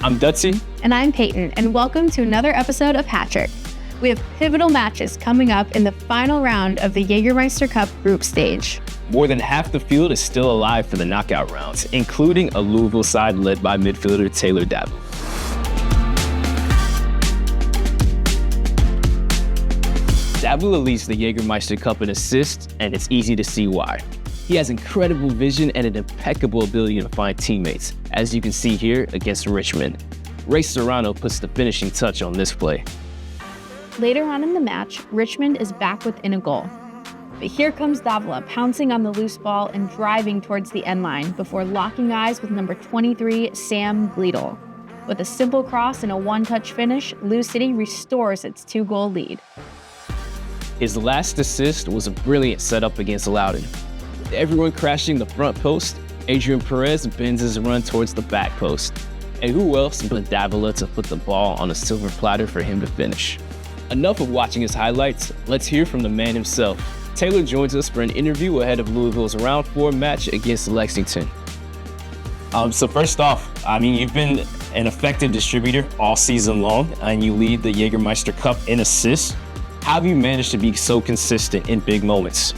I'm Datti. And I'm Paityn, and welcome to another episode of Hat-Trick. We have pivotal matches coming up in the final round of the Jägermeister Cup group stage. More than half the field is still alive for the knockout rounds, including a Louisville side led by midfielder Davila. Davila leads the Jägermeister Cup in assists, and it's easy to see why. He has incredible vision and an impeccable ability to find teammates, as you can see here against Richmond. Ray Serrano puts the finishing touch on this play. Later on in the match, Richmond is back within a goal. But here comes Davila pouncing on the loose ball and driving towards the end line before locking eyes with number 23, Sam Gleedle. With a simple cross and a one-touch finish, Louisville City restores its 2-goal lead. His last assist was a brilliant setup against Loudoun. With everyone crashing the front post, Adrian Perez bends his run towards the back post. And who else but Davila to put the ball on a silver platter for him to finish? Enough of watching his highlights, let's hear from the man himself. Taylor joins us for an interview ahead of Louisville's Round 4 match against Lexington. So first off, you've been an effective distributor all season long, and you lead the Jägermeister Cup in assists. How have you managed to be so consistent in big moments?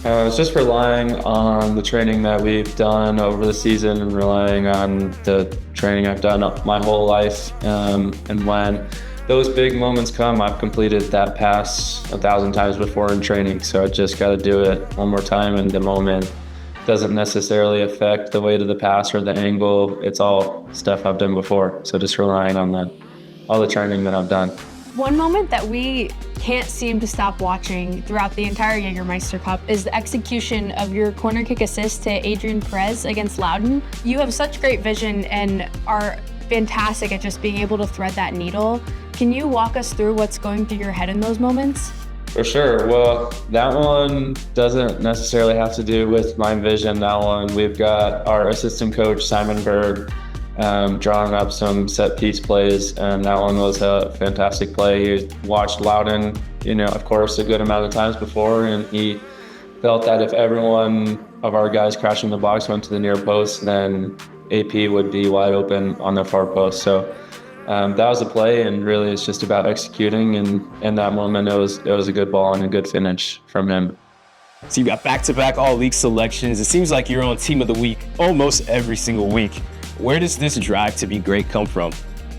It's just relying on the training that we've done over the season and relying on the training I've done my whole life. And when those big moments come, I've completed that pass 1,000 times before in training. So I just got to do it one more time, and the moment doesn't necessarily affect the weight of the pass or the angle. It's all stuff I've done before. So just relying on that, all the training that I've done. One moment that we can't seem to stop watching throughout the entire Jägermeister Cup is the execution of your corner kick assist to Adrian Perez against Loudoun. You have such great vision and are fantastic at just being able to thread that needle. Can you walk us through what's going through your head in those moments? For sure. Well, that one doesn't necessarily have to do with my vision. That one, we've got our assistant coach, Simon Berg, drawing up some set piece plays, and that one was a fantastic play. He watched Loudoun, of course, a good amount of times before, and he felt that if every one of our guys crashing the box went to the near post, then AP would be wide open on the far post. So that was a play, and really it's just about executing, and in that moment it was a good ball and a good finish from him. So you got back-to-back all-league selections. It seems like you're on Team of the Week almost every single week. Where does this drive to be great come from?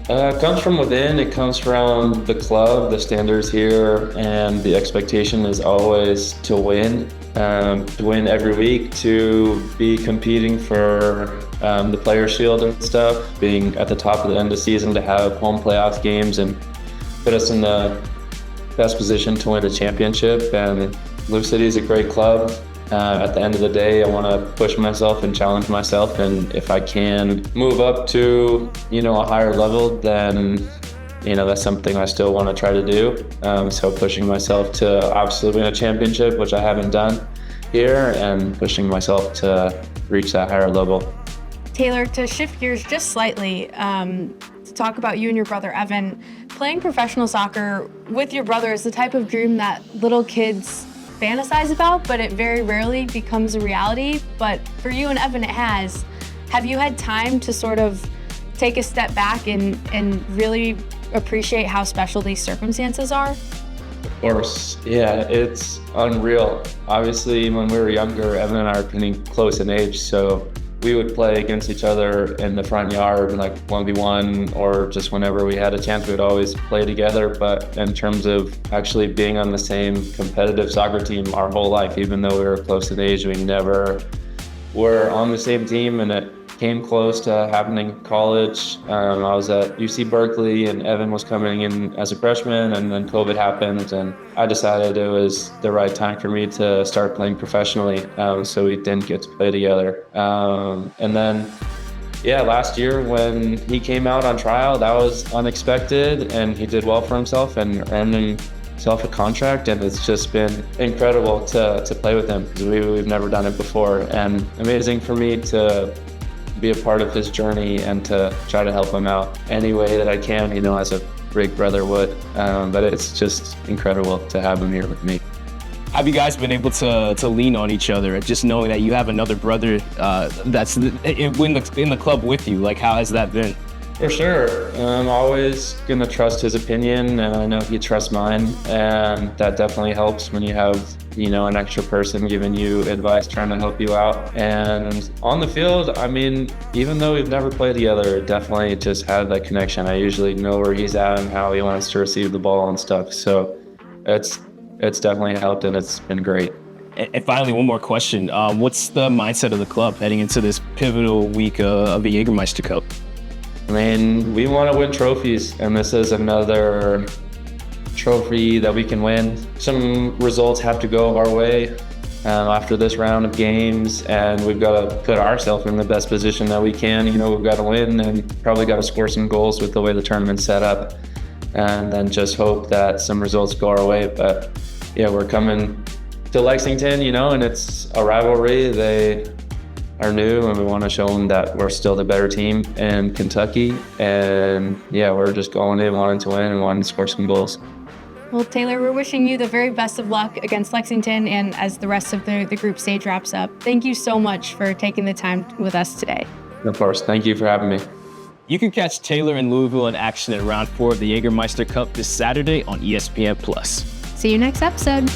It comes from within. It comes from the club, the standards here, and the expectation is always to win every week, to be competing for the Players' Shield and stuff, being at the top of the end of the season, to have home playoff games and put us in the best position to win a championship. And Louisville City is a great club. At the end of the day, I want to push myself and challenge myself, and if I can move up to, a higher level, then, that's something I still want to try to do. So pushing myself to obviously win a championship, which I haven't done here, and pushing myself to reach that higher level. Taylor, to shift gears just slightly, to talk about you and your brother, Evan, playing professional soccer with your brother is the type of dream that little kids fantasize about, but it very rarely becomes a reality. But for you and Evan, it has. Have you had time to sort of take a step back and really appreciate how special these circumstances are? Of course, yeah, it's unreal. Obviously, when we were younger, Evan and I are pretty close in age, so we would play against each other in the front yard, like 1v1, or just whenever we had a chance, we'd always play together. But in terms of actually being on the same competitive soccer team our whole life, even though we were close in age, we never were on the same team, and it came close to happening in college. I was at UC Berkeley, and Evan was coming in as a freshman, and then COVID happened, and I decided it was the right time for me to start playing professionally, so we didn't get to play together. And then, last year when he came out on trial, that was unexpected, and he did well for himself and earned himself a contract, and it's just been incredible to play with him, because we've never done it before, and amazing for me to be a part of his journey and to try to help him out any way that I can, as a big brother would. But it's just incredible to have him here with me. Have you guys been able to lean on each other, just knowing that you have another brother that's in the club with you? Like, how has that been? For sure. I'm always going to trust his opinion, and I know he trusts mine. And that definitely helps when you have, an extra person giving you advice, trying to help you out. And on the field, I mean, even though we've never played together, definitely just had that connection. I usually know where he's at and how he wants to receive the ball and stuff. So it's definitely helped, and it's been great. And finally, one more question. What's the mindset of the club heading into this pivotal week of the Jägermeister Cup? I mean, we want to win trophies, and this is another trophy that we can win. Some results have to go our way after this round of games, and we've got to put ourselves in the best position that we can. We've got to win and probably got to score some goals with the way the tournament's set up, and then just hope that some results go our way. But yeah, we're coming to Lexington, and it's a rivalry. They are new, and we want to show them that we're still the better team in Kentucky. And yeah, we're just going in wanting to win and wanting to score some goals. Well, Taylor, we're wishing you the very best of luck against Lexington and as the rest of the group stage wraps up. Thank you so much for taking the time with us today. Of course. Thank you for having me. You can catch Taylor and Louisville in action in round 4 of the Jägermeister Cup this Saturday on ESPN+. See you next episode.